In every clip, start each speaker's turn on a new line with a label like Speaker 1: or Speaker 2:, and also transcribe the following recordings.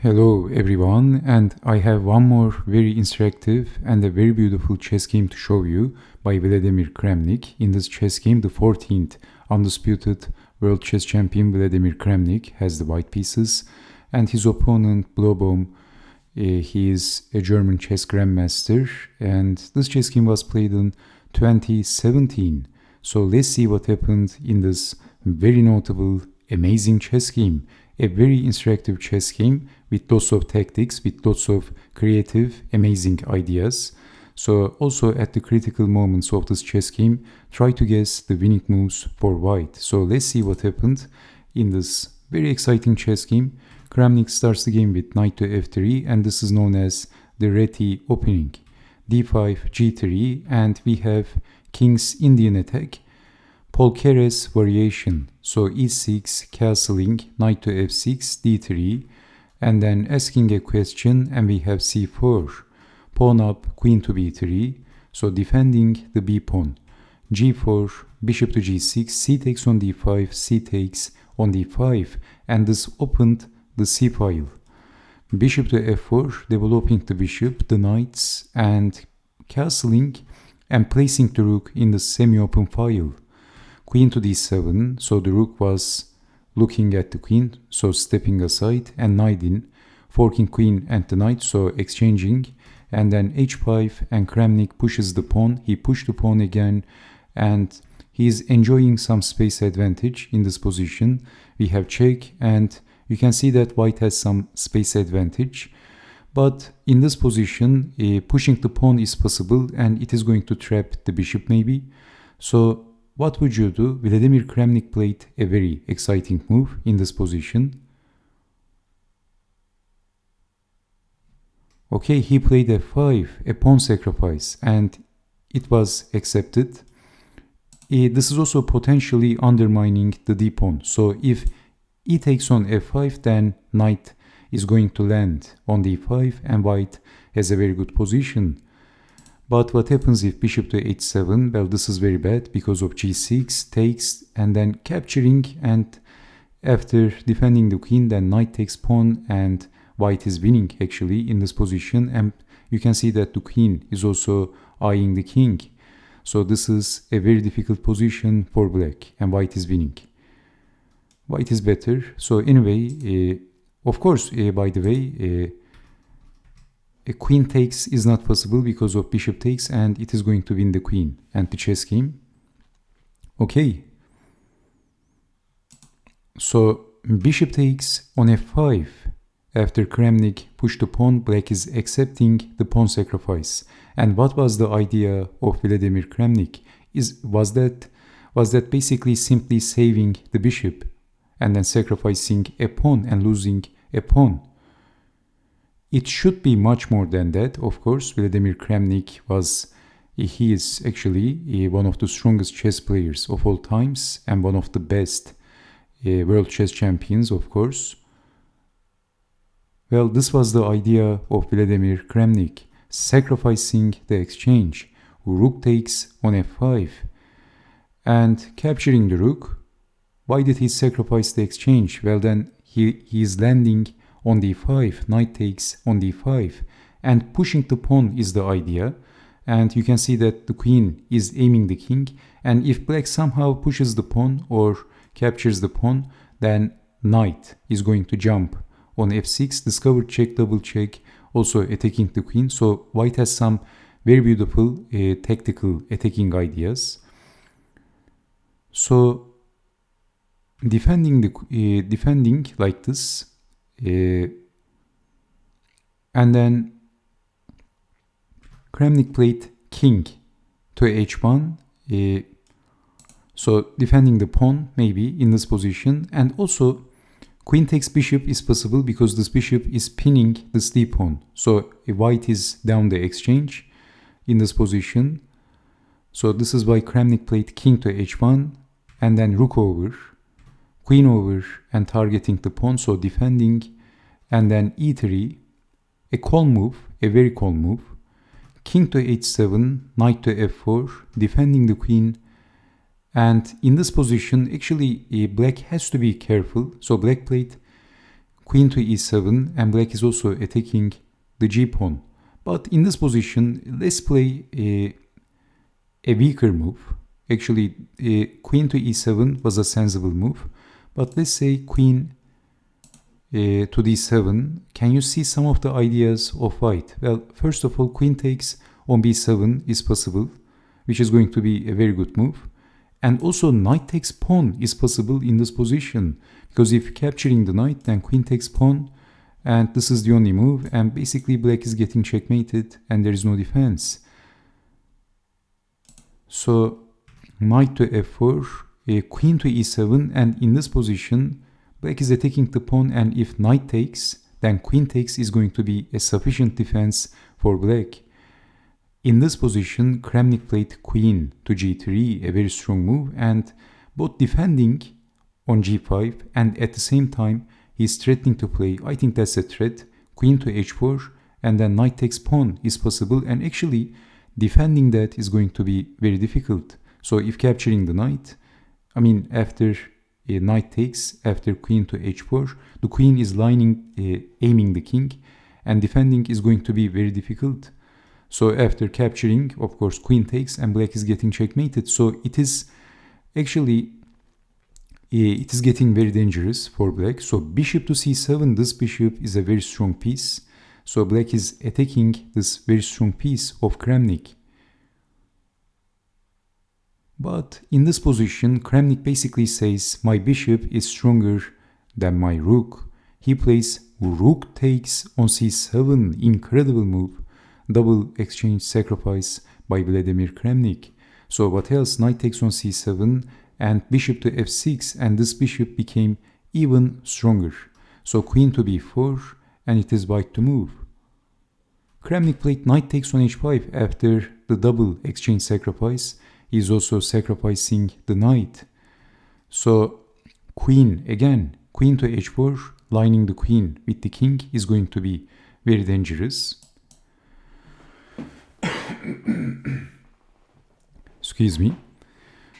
Speaker 1: Hello everyone, and I have one more very interactive and a very beautiful chess game to show you by Vladimir Kramnik. In this chess game, the 14th undisputed world chess champion Vladimir Kramnik has the white pieces, and his opponent Bluebaum, he is a German chess grandmaster, and this chess game was played in 2017. So let's see what happened in this very notable, amazing chess game. A very interactive chess game with lots of tactics, with lots of creative, amazing ideas. So also at the critical moments of this chess game, try to guess the winning moves for white. So let's see what happened in this very exciting chess game. Kramnik starts the game with knight to f3, and this is known as the Reti opening. d5, g3, and we have king's Indian attack. Polkeres variation, so e6, castling, knight to f6, d3, and then asking a question, and we have c4, pawn up, queen to b3, so defending the b pawn, g4, bishop to g6, c takes on d5, c takes on d5, and this opened the c file. Bishop to f4, developing the bishop, the knights, and castling, and placing the rook in the semi-open file. Queen to d7, so the rook was looking at the queen, so stepping aside, and knight in, forking queen and the knight, so exchanging, and then h5, and Kramnik pushes the pawn, he pushed the pawn again, and he is enjoying some space advantage in this position. We have check, and you can see that white has some space advantage, but in this position, pushing the pawn is possible, and it is going to trap the bishop maybe. So what would you do? Vladimir Kramnik played a very exciting move in this position. Okay, he played f5, a pawn sacrifice, and it was accepted. This is also potentially undermining the d pawn. So if e takes on f5, then knight is going to land on d5, and white has a very good position. But what happens if bishop to h7? Well, this is very bad because of g6, takes, and then capturing, and after defending the queen, then knight takes pawn, and white is winning actually in this position, and you can see that the queen is also eyeing the king. So this is a very difficult position for black, and white is winning. White is better. So anyway, of course, by the way, a queen takes is not possible because of bishop takes, and it is going to win the queen and the chess game. Okay. So bishop takes on f5. After Kramnik pushed the pawn, black is accepting the pawn sacrifice. And what was the idea of Vladimir Kramnik? Was that basically simply saving the bishop and then sacrificing a pawn and losing a pawn? It should be much more than that, of course. Vladimir Kramnik he is actually one of the strongest chess players of all times and one of the best world chess champions, of course. Well, this was the idea of Vladimir Kramnik, sacrificing the exchange. Rook takes on f5 and capturing the rook. Why did he sacrifice the exchange? Well, then he is landing on d5, knight takes on d5, and pushing the pawn is the idea. And you can see that the queen is aiming the king, and if black somehow pushes the pawn or captures the pawn, then knight is going to jump on f6, discovered check, double check, also attacking the queen. So white has some very beautiful tactical attacking ideas. So defending like this, and then Kramnik played king to h1, so defending the pawn maybe in this position, and also queen takes bishop is possible because this bishop is pinning this d pawn. So white is down the exchange in this position. So this is why Kramnik played king to h1, and then rook over, queen over, and targeting the pawn, so defending, and then e3, a calm move, a very calm move, king to h7, knight to f4, defending the queen, and in this position, actually, black has to be careful. So black played queen to e7, and black is also attacking the g pawn. But in this position, let's play a weaker move. Actually, queen to e7 was a sensible move. But let's say queen to d7. Can you see some of the ideas of white? Well, first of all, queen takes on b7 is possible, which is going to be a very good move. And also knight takes pawn is possible in this position, because if capturing the knight, then queen takes pawn, and this is the only move, and basically black is getting checkmated and there is no defense. So knight to f4, queen to e7, and in this position black is attacking the pawn, and if knight takes, then queen takes is going to be a sufficient defense for black. In this position, Kramnik played queen to g3, a very strong move, and both defending on g5 and at the same time he's threatening to play, I think that's a threat, queen to h4, and then knight takes pawn is possible, and actually defending that is going to be very difficult. So if capturing the knight, after a knight takes, after queen to h4, the queen is aiming the king, and defending is going to be very difficult. So after capturing, of course, queen takes and black is getting checkmated. So it is actually, it is getting very dangerous for black. So bishop to c7, this bishop is a very strong piece. So black is attacking this very strong piece of Kramnik. But in this position, Kramnik basically says, my bishop is stronger than my rook. He plays rook takes on c7, incredible move. Double exchange sacrifice by Vladimir Kramnik. So what else? Knight takes on c7 and bishop to f6, and this bishop became even stronger. So queen to b4, and it is white to move. Kramnik played knight takes on h5 after the double exchange sacrifice. He is also sacrificing the knight. So queen again, queen to h4, lining the queen with the king is going to be very dangerous. Excuse me.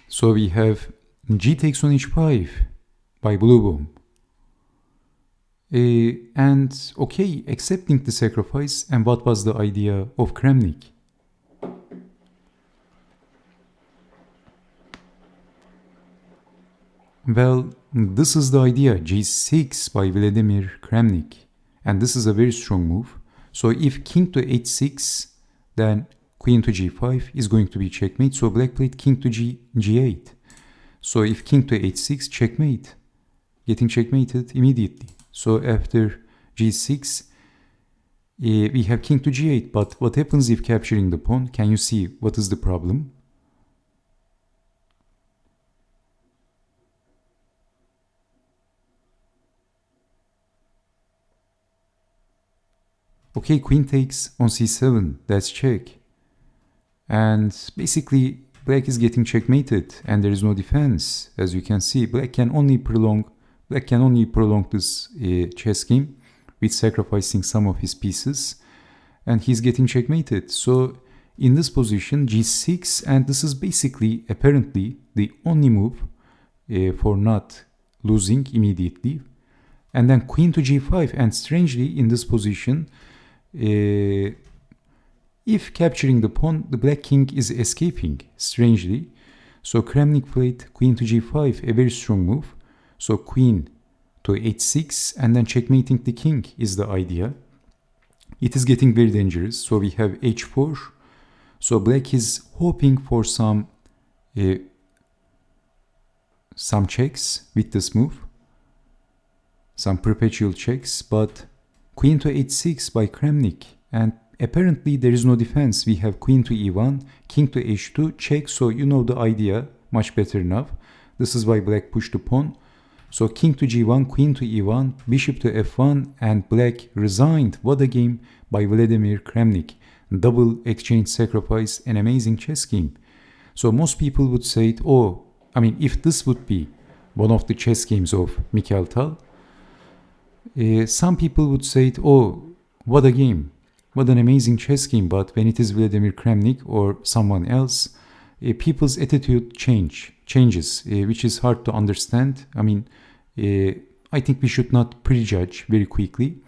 Speaker 1: So we have g takes on h5 by Bluebaum. And okay, accepting the sacrifice, and what was the idea of Kramnik? Well, this is the idea, g6 by Vladimir Kramnik, and this is a very strong move. So if king to h6, then queen to g5 is going to be checkmate. So black played king to g8. So if king to h6, checkmate, getting checkmated immediately. So after g6, we have king to g8. But what happens if capturing the pawn? Can you see what is the problem? Okay, queen takes on c7, that's check. And basically, black is getting checkmated and there is no defense. As you can see, black can only prolong this chess game with sacrificing some of his pieces, and he's getting checkmated. So in this position, g6, and this is basically apparently the only move for not losing immediately. And then queen to g5, and strangely in this position, if capturing the pawn, the black king is escaping, strangely. So Kramnik played queen to g5, a very strong move. So queen to h6, and then checkmating the king is the idea. It is getting very dangerous. So we have h4. So black is hoping for some checks with this move, some perpetual checks, but queen to h6 by Kramnik, and apparently there is no defense. We have queen to e1, king to h2, check. So you know the idea much better now. This is why black pushed the pawn. So king to g1, queen to e1, bishop to f1, and black resigned. What a game by Vladimir Kramnik. Double exchange sacrifice, an amazing chess game. So most people would say, if this would be one of the chess games of Mikhail Tal, some people would say, what a game, what an amazing chess game. But when it is Vladimir Kramnik or someone else, people's attitude changes, which is hard to understand. I think we should not prejudge very quickly.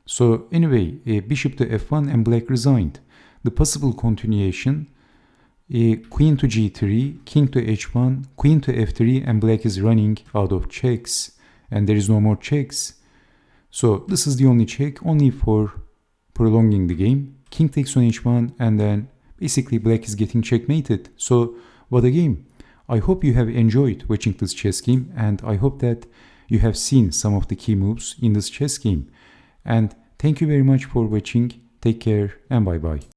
Speaker 1: So anyway, bishop to f1 and black resigned. The possible continuation, queen to g3, king to h1, queen to f3, and black is running out of checks, and there is no more checks. So this is the only check, only for prolonging the game. King takes on h1, and then basically black is getting checkmated. So what a game. I hope you have enjoyed watching this chess game, and I hope that you have seen some of the key moves in this chess game. And thank you very much for watching. Take care and bye bye.